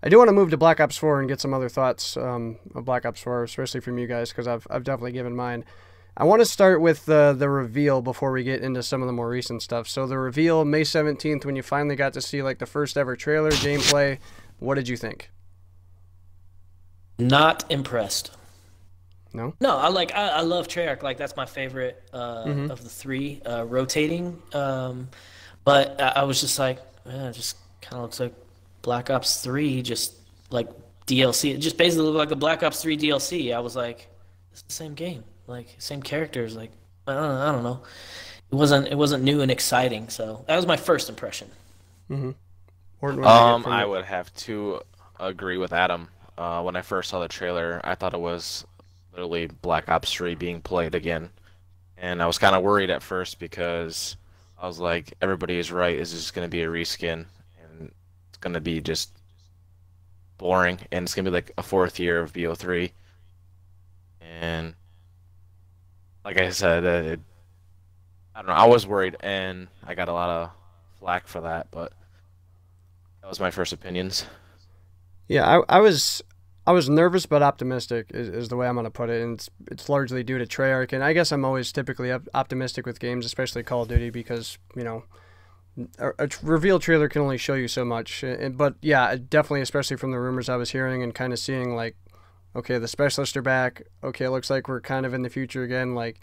I do want to move to Black Ops 4 and get some other thoughts of Black Ops 4, especially from you guys, because I've definitely given mine. I want to start with the reveal before we get into some of the more recent stuff. So the reveal, May 17th, when you finally got to see like the first ever trailer, gameplay, what did you think? Not impressed. No? No, I love Treyarch. Like that's my favorite Mm-hmm. of the three rotating. But I was just like, it just kind of looks like Black Ops 3, just like DLC. It just basically looked like a Black Ops 3 DLC. I was like, it's the same game, like same characters. Like I don't know. It wasn't new and exciting. So that was my first impression. Mm-hmm. What did you get from I it? would have to agree with Adam. When I first saw the trailer, I thought it was literally Black Ops 3 being played again. And I was kind of worried at first because I was like, everybody is right. Is this going to be a reskin? And it's going to be just boring. And it's going to be like a fourth year of BO3. And like I said, I don't know. I was worried, and I got a lot of flack for that, but that was my first opinions. Yeah, I was nervous but optimistic is the way I'm gonna put it, and it's largely due to Treyarch. And I guess I'm always typically optimistic with games, especially Call of Duty, because a reveal trailer can only show you so much. But yeah, definitely, especially from the rumors I was hearing and kind of seeing like, okay, the specialists are back. Okay, it looks like we're kind of in the future again. Like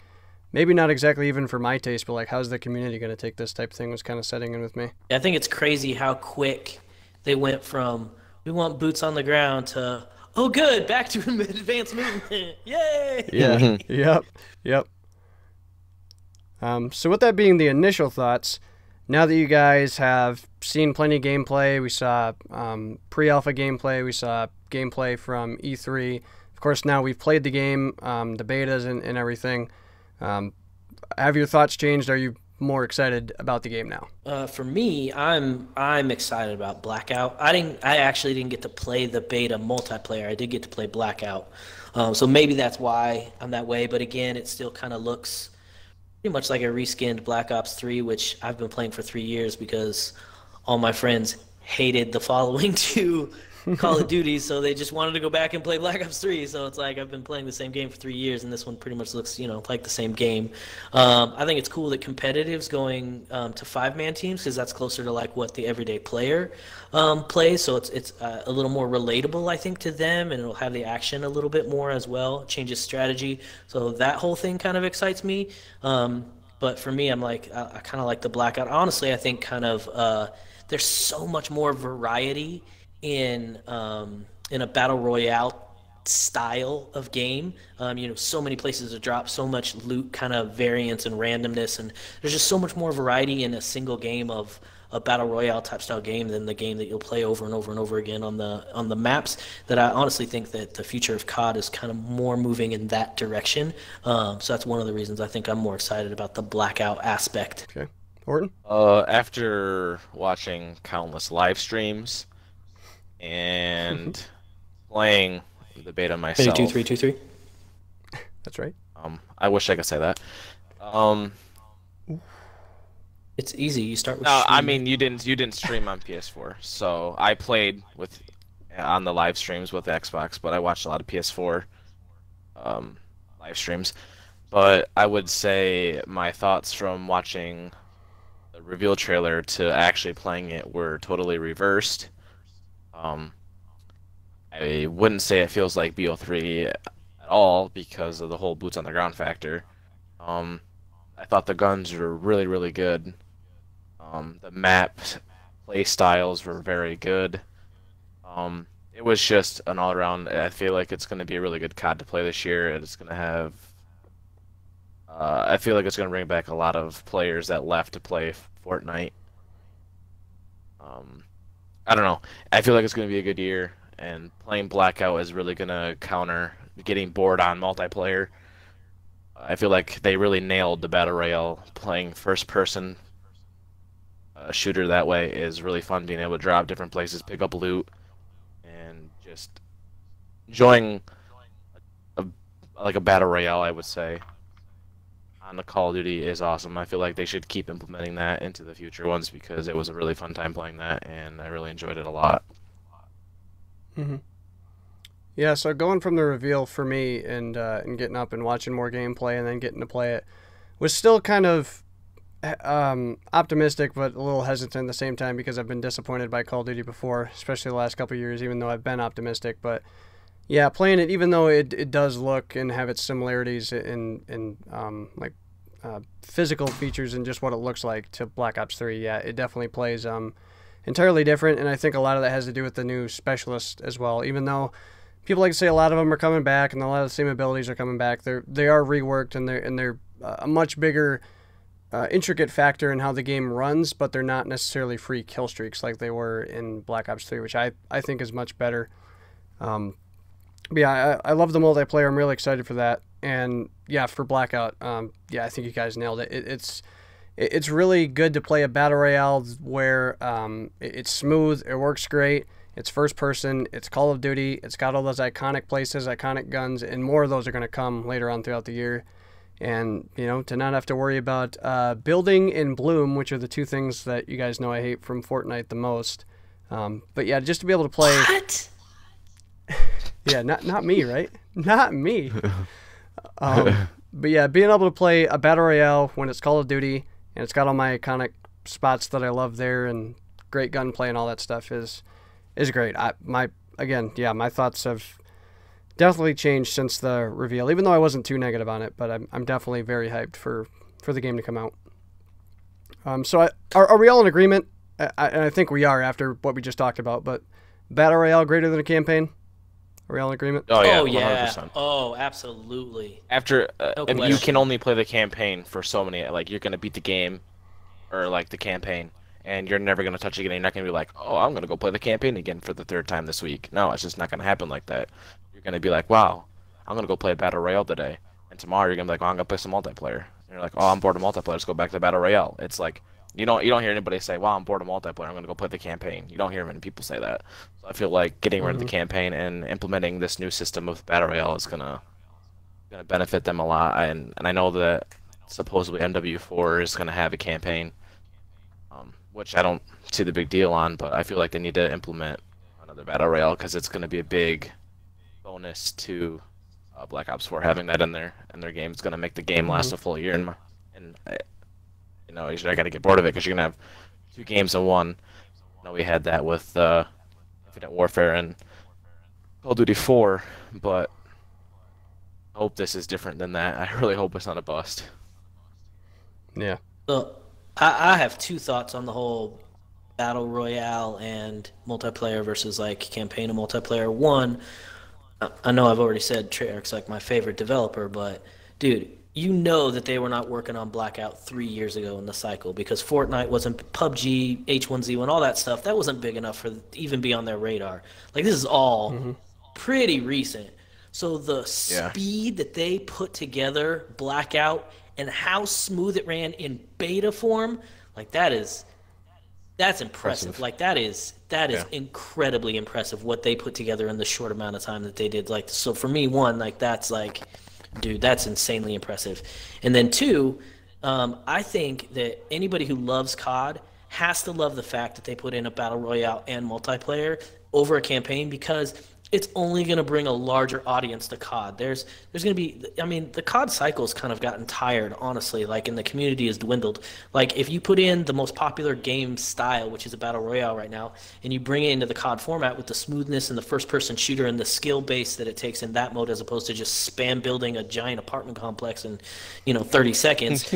maybe not exactly even for my taste, but like how's the community gonna take this type of thing was kind of setting in with me. I think it's crazy how quick they went from we want boots on the ground to oh good, back to advanced movement. Yeah. Yay! Yep. Yep. So with that being the initial thoughts, now that you guys have seen plenty of gameplay, we saw pre-alpha gameplay, we saw gameplay from E3. Of course, now we've played the game, the betas and everything. Um, have your thoughts changed? Are you more excited about the game now? For me, I'm excited about Blackout. I actually didn't get to play the beta multiplayer. I did get to play Blackout. So maybe that's why I'm that way. But again, it still kind of looks pretty much like a reskinned Black Ops 3, which I've been playing for 3 years because all my friends hated the following to Call of Duty, so they just wanted to go back and play Black Ops 3. So it's like I've been playing the same game for 3 years, and this one pretty much looks, like the same game. I think it's cool that competitive's going to five-man teams because that's closer to like what the everyday player plays. So it's a little more relatable, I think, to them, and it'll have the action a little bit more as well. Changes strategy, so that whole thing kind of excites me. But for me, I'm like I kind of like the Blackout. Honestly, I think kind of there's so much more variety in a battle royale style of game. So many places to drop, so much loot kind of variance and randomness, and there's just so much more variety in a single game of a battle royale type style game than the game that you'll play over and over and over again on the maps. That I honestly think that the future of COD is kind of more moving in that direction. So that's one of the reasons I think I'm more excited about the blackout aspect. Okay, Horton. After watching countless live streams and playing the beta Maybe two, myself, three, two, three. That's right. I wish I could say that. Um, It's easy. You start with no, I streaming. mean you didn't stream on PS4, so I played with on the live streams with Xbox, but I watched a lot of PS4 um, live streams. But I would say my thoughts from watching the reveal trailer to actually playing it were totally reversed. Um, I wouldn't say it feels like BO3 at all because of the whole boots on the ground factor. Um, I thought the guns were really, really good. The map play styles were very good. It was just an all around. I feel like it's going to be a really good COD to play this year. And it's going to have. I feel like it's going to bring back a lot of players that left to play Fortnite. Um, I don't know. I feel like it's going to be a good year, and playing Blackout is really going to counter getting bored on multiplayer. I feel like they really nailed the battle royale. Playing first person shooter that way is really fun. Being able to drop different places, pick up loot, and just enjoying a, like a battle royale. I would say on the Call of Duty is awesome. I feel like they should keep implementing that into the future ones because it was a really fun time playing that, and I really enjoyed it a lot. Mm-hmm. Yeah, so going from the reveal for me and getting up and watching more gameplay and then getting to play it was still kind of optimistic, but a little hesitant at the same time because I've been disappointed by Call of Duty before, especially the last couple of years, even though I've been optimistic. But yeah, playing it, even though it does look and have its similarities in like physical features and just what it looks like to Black Ops 3, yeah, it definitely plays entirely different. And I think a lot of that has to do with the new specialist as well. Even though people like to say a lot of them are coming back and a lot of the same abilities are coming back, they are reworked and they're a much bigger intricate factor in how the game runs, but they're not necessarily free kill streaks like they were in Black Ops 3, which I think is much better. But yeah, I love the multiplayer. I'm really excited for that. And yeah, for Blackout, yeah, I think you guys nailed it. It's really good to play a battle royale where it's smooth, it works great, it's first person, it's Call of Duty, it's got all those iconic places, iconic guns, and more of those are going to come later on throughout the year. And, you know, to not have to worry about building and bloom, which are the two things that you guys know I hate from Fortnite the most. But yeah, just to be able to play... What? Yeah, not me, right? Not me. But yeah, being able to play a battle royale when it's Call of Duty and it's got all my iconic spots that I love there and great gunplay and all that stuff is great. My thoughts have definitely changed since the reveal, even though I wasn't too negative on it. But I'm definitely very hyped for the game to come out. So are we all in agreement? I think we are after what we just talked about. But battle royale greater than a campaign? Are we all in agreement? Oh yeah, Oh yeah. 100%. Oh, absolutely. After No if you question. can only play the campaign for so many, like you're gonna beat the game, or like the campaign, and you're never gonna touch it again. You're not gonna be like, oh, I'm gonna go play the campaign again for the third time this week. No, it's just not gonna happen like that. You're gonna be like, wow, I'm gonna go play a battle royale today, and tomorrow you're gonna be like, oh, I'm gonna play some multiplayer. And you're like, oh, I'm bored of multiplayer. Let's go back to battle royale. It's like you don't hear anybody say, wow, I'm bored of multiplayer. I'm gonna go play the campaign. You don't hear many people say that. So I feel like getting rid of the campaign and implementing this new system of battle royale is gonna benefit them a lot. And I know that supposedly MW4 is gonna have a campaign, which I don't see the big deal on, but I feel like they need to implement another battle royale because it's gonna be a big bonus to Black Ops 4 having that in their game. It's gonna make the game last a full year, and you know, you're not gonna get bored of it because you're gonna have two games in one. I know we had that with Infinite Warfare and Call of Duty 4, but I hope this is different than that. I really hope it's not a bust. Yeah. So I have two thoughts on the whole battle royale and multiplayer versus like campaign and multiplayer. One, I know I've already said Treyarch's like my favorite developer, but dude, you know that they were not working on Blackout 3 years ago in the cycle because Fortnite wasn't PUBG, H1Z1, all that stuff. That wasn't big enough for even be on their radar. Like this is all pretty recent. So the speed that they put together Blackout and how smooth it ran in beta form, like that's impressive. Like that is incredibly impressive what they put together in the short amount of time that they did. Like so for me, one, like that's like, dude, that's insanely impressive. And then two, I think that anybody who loves COD has to love the fact that they put in a battle royale and multiplayer over a campaign because it's only going to bring a larger audience to COD. There's going to be, I mean, the COD cycle's kind of gotten tired, honestly, like, and the community has dwindled. Like, if you put in the most popular game style, which is a battle royale right now, and you bring it into the COD format with the smoothness and the first-person shooter and the skill base that it takes in that mode as opposed to just spam building a giant apartment complex in, 30 seconds,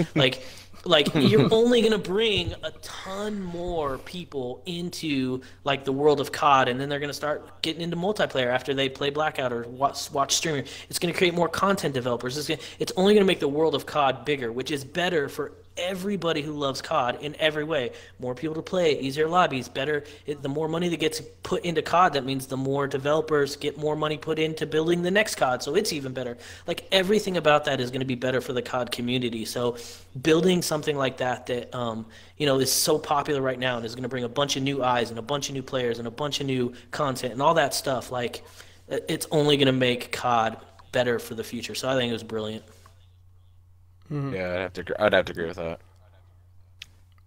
like you're only going to bring a ton more people into like the world of COD, and then they're going to start getting into multiplayer after they play Blackout or watch streaming. It's going to create more content developers. It's only going to make the world of COD bigger, which is better for everybody who loves COD in every way. More people to play, easier lobbies, better. The more money that gets put into COD, that means the more developers get more money put into building the next COD, so it's even better. Like everything about that is going to be better for the COD community. So building something like that is so popular right now and is going to bring a bunch of new eyes and a bunch of new players and a bunch of new content and all that stuff, like it's only going to make COD better for the future. So I think it was brilliant. Yeah, I'd have to agree with that.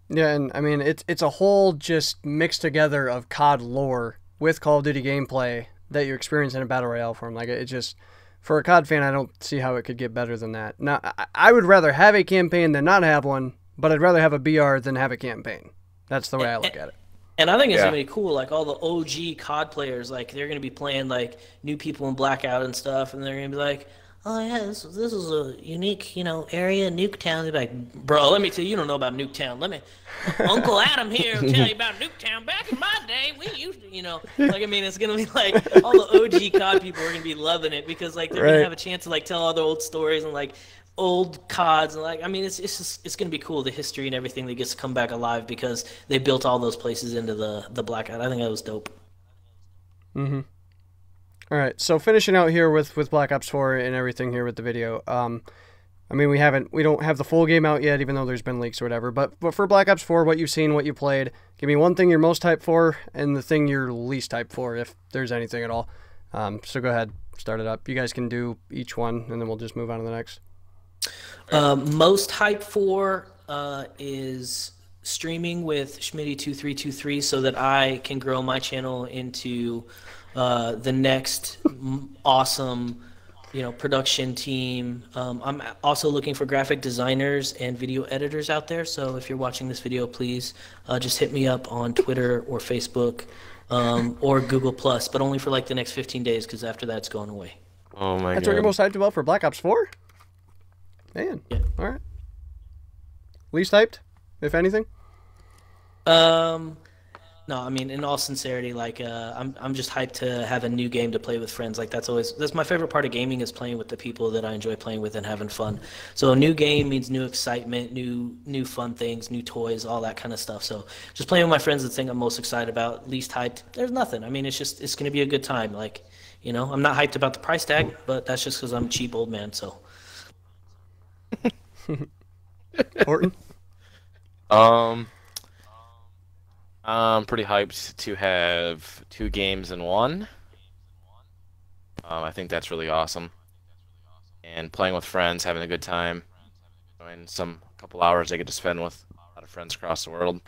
Yeah, and I mean it's a whole just mixed together of COD lore with Call of Duty gameplay that you experience in a battle royale form. Like it just, for a COD fan, I don't see how it could get better than that. Now, I would rather have a campaign than not have one, but I'd rather have a BR than have a campaign. That's the way I look at it. And I think it's gonna be cool. Like all the OG COD players, like they're gonna be playing like new people in Blackout and stuff, and they're gonna be like, "Oh yeah, this is a unique, area, Nuketown." They're like, "Bro, let me tell you, you don't know about Nuketown. Let me, Uncle Adam here will tell you about Nuketown. Back in my day, we used to, Like I mean, it's gonna be like all the OG COD people are gonna be loving it because like they're gonna have a chance to like tell all their old stories and like old CODs and like I mean it's gonna be cool, the history and everything that gets to come back alive because they built all those places into the Blackout. I think that was dope. Mm-hmm. All right, so finishing out here with Black Ops 4 and everything here with the video. I mean we don't have the full game out yet, even though there's been leaks or whatever. But for Black Ops 4, what you've seen, what you played, give me one thing you're most hyped for and the thing you're least hyped for, if there's anything at all. So go ahead, start it up. You guys can do each one, and then we'll just move on to the next. Most hype for is streaming with Schmitty2323 so that I can grow my channel into the next awesome production team. I'm also looking for graphic designers and video editors out there, so if you're watching this video, please just hit me up on Twitter or Facebook or Google+, but only for like the next 15 days because after that it's going away. Oh my god. That's what you're most hyped about for Black Ops 4? Man, yeah. All right. Least hyped, if anything? No, I mean, in all sincerity, like, I'm just hyped to have a new game to play with friends. Like, that's my favorite part of gaming is playing with the people that I enjoy playing with and having fun. So a new game means new excitement, new fun things, new toys, all that kind of stuff. So just playing with my friends is the thing I'm most excited about. Least hyped, there's nothing. I mean, it's going to be a good time. Like, I'm not hyped about the price tag, but that's just because I'm a cheap old man, so. Horton? I'm pretty hyped to have 2 games in one. I think that's really awesome. And playing with friends, having a good time. Some couple hours I get to spend with a lot of friends across the world.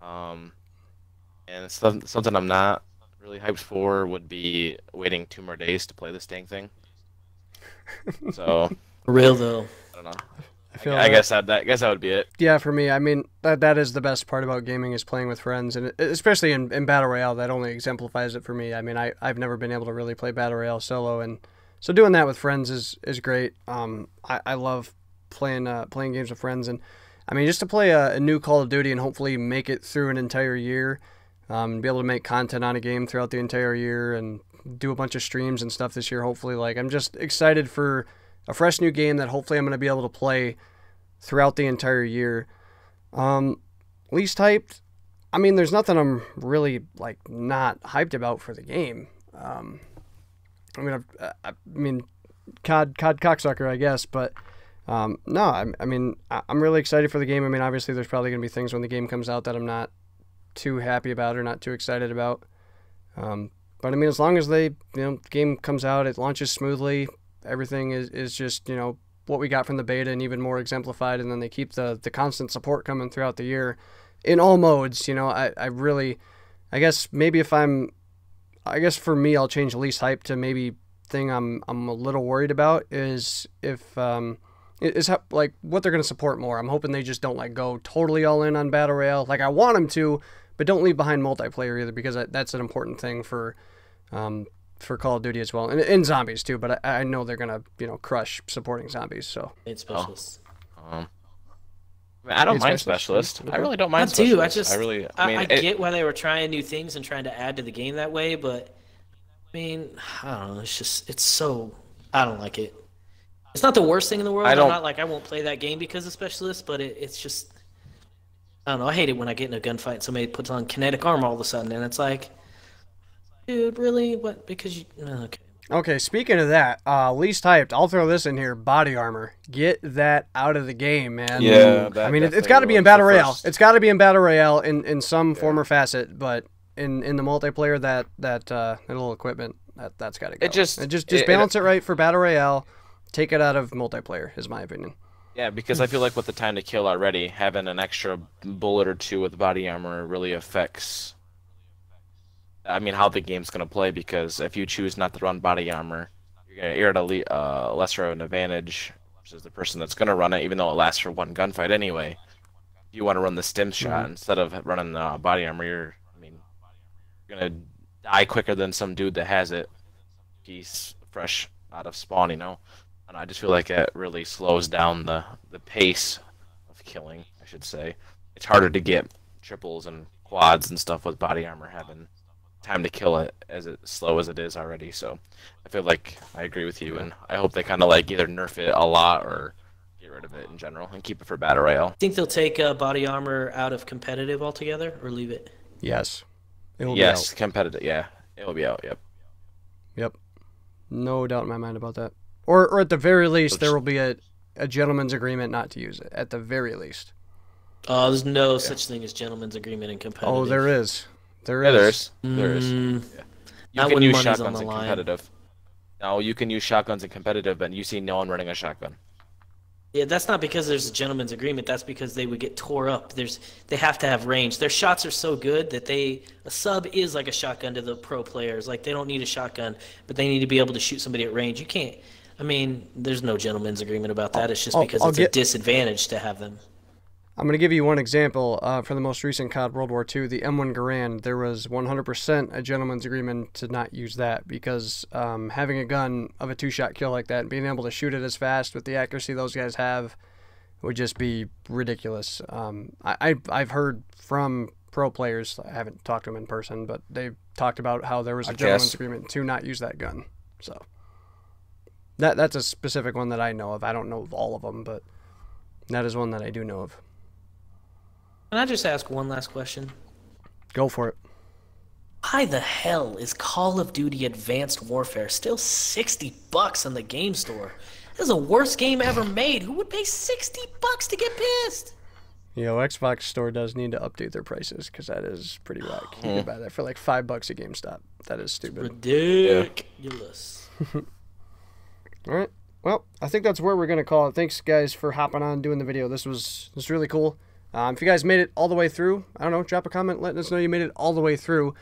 And it's something I'm not really hyped for would be waiting 2 more days to play this dang thing. So. Real though. I don't know. I guess that would be it. Yeah, for me, I mean that is the best part about gaming is playing with friends, and especially in Battle Royale, that only exemplifies it for me. I mean, I've never been able to really play Battle Royale solo, and so doing that with friends is great. I love playing games with friends, and I mean just to play a new Call of Duty and hopefully make it through an entire year, be able to make content on a game throughout the entire year, and do a bunch of streams and stuff this year. Hopefully, like I'm just excited for a fresh new game that hopefully I'm going to be able to play throughout the entire year. Least hyped, I mean, there's nothing I'm really like not hyped about for the game. I mean, COD cocksucker, I guess, but no, I mean, I'm really excited for the game. I mean, obviously, there's probably going to be things when the game comes out that I'm not too happy about or not too excited about. But I mean, as long as the game comes out, it launches smoothly. Everything is just, what we got from the beta and even more exemplified, and then they keep the constant support coming throughout the year in all modes. I guess maybe for me, I'll change least hype to maybe thing I'm a little worried about is if like what they're going to support more. I'm hoping they just don't like go totally all in on Battle Royale. Like I want them to, but don't leave behind multiplayer either, because that's an important thing for Call of Duty as well, and zombies too. But I know they're gonna crush supporting zombies. So it's specialists. I don't mind specialist. I really don't mind specialist. I get why they were trying new things and trying to add to the game that way, but I mean, I don't know. It's so I don't like it. It's not the worst thing in the world. I'm not like I won't play that game because of specialists, but it's just I don't know. I hate it when I get in a gunfight and somebody puts on kinetic armor all of a sudden, and it's like. Dude, really? What? Because you... Okay. Okay, speaking of that, least hyped, I'll throw this in here, body armor. Get that out of the game, man. Yeah, I mean, it's got to be in Battle Royale. It's got to be in Battle Royale in some form or facet, but in the multiplayer, that little equipment, that's got to go. Just balance it right for Battle Royale. Take it out of multiplayer, is my opinion. Yeah, because I feel like with the time to kill already, having an extra bullet or two with body armor really affects I mean, how the game's gonna play, because if you choose not to run body armor, you're at a lesser of an advantage versus the person that's gonna run it, even though it lasts for one gunfight anyway. If you want to run the stim shot instead of running the body armor, I mean, you're gonna die quicker than some dude that has it. He's fresh out of spawn, you know. And I just feel like it really slows down the pace of killing, I should say. It's harder to get triples and quads and stuff with body armor having time to kill it as slow as it is already. So I feel like I agree with you, and I hope they kind of like either nerf it a lot or get rid of it in general and keep it for battle royale. Think they'll take body armor out of competitive altogether, or leave it? Yes. It will Yes, be out. competitive. Yeah, it will be out. Yep. Yep. No doubt in my mind about that. Or at the very least, there will be a gentleman's agreement not to use it. At the very least. There's no such thing as gentleman's agreement in competitive. Oh, there is. There Yeah, is. there is. Yeah. You Not can when use money's on shotguns the in line. competitive. No, you can use shotguns in competitive, but you see no one running a shotgun. Yeah, that's not because there's a gentleman's agreement. That's because they would get tore up. They have to have range. Their shots are so good that a sub is like a shotgun to the pro players. Like, they don't need a shotgun, but they need to be able to shoot somebody at range. You can't. I mean, there's no gentleman's agreement about that. It's just because it's a disadvantage to have them. I'm going to give you one example. For the most recent COD World War II, the M1 Garand, there was 100% a gentleman's agreement to not use that, because having a gun of a two-shot kill like that and being able to shoot it as fast with the accuracy those guys have would just be ridiculous. I've heard from pro players, I haven't talked to them in person, but they've talked about how there was a gentleman's agreement to not use that gun. So that's a specific one that I know of. I don't know of all of them, but that is one that I do know of. Can I just ask one last question? Go for it. Why the hell is Call of Duty Advanced Warfare still $60 on the game store? This is the worst game ever made. Who would pay $60 to get pissed? Xbox Store does need to update their prices, because that is pretty whack. You can buy that for like $5 at GameStop. That is stupid. Ridiculous. All right. Well, I think that's where we're going to call it. Thanks, guys, for hopping on doing the video. This was really cool. If you guys made it all the way through, I don't know, drop a comment letting us know you made it all the way through.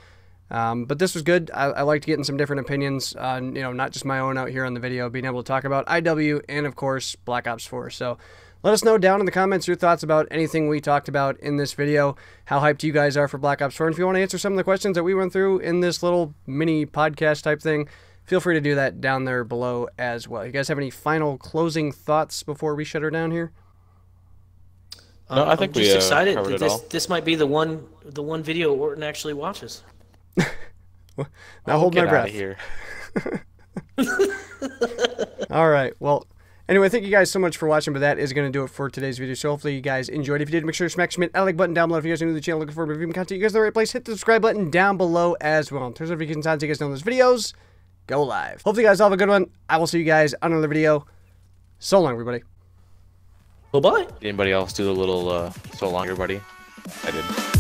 But this was good. I liked getting some different opinions on, not just my own out here on the video, being able to talk about IW and, of course, Black Ops 4. So let us know down in the comments your thoughts about anything we talked about in this video, how hyped you guys are for Black Ops 4. And if you want to answer some of the questions that we went through in this little mini podcast type thing, feel free to do that down there below as well. You guys have any final closing thoughts before we shut her down here? No, I think I'm just excited covered that this might be the one video Orton actually watches. Now hold my breath. Here. All right. Well, anyway, thank you guys so much for watching, but that is going to do it for today's video. So hopefully you guys enjoyed. If you did, make sure to smash that like button down below. If you guys are new to the channel looking for review content, you guys are in the right place. Hit the subscribe button down below as well. In terms of notifications on so you guys know those videos go live. Hopefully you guys all have a good one. I will see you guys on another video. So long, everybody. Bye-bye. Anybody else do the little so long, everybody? I did.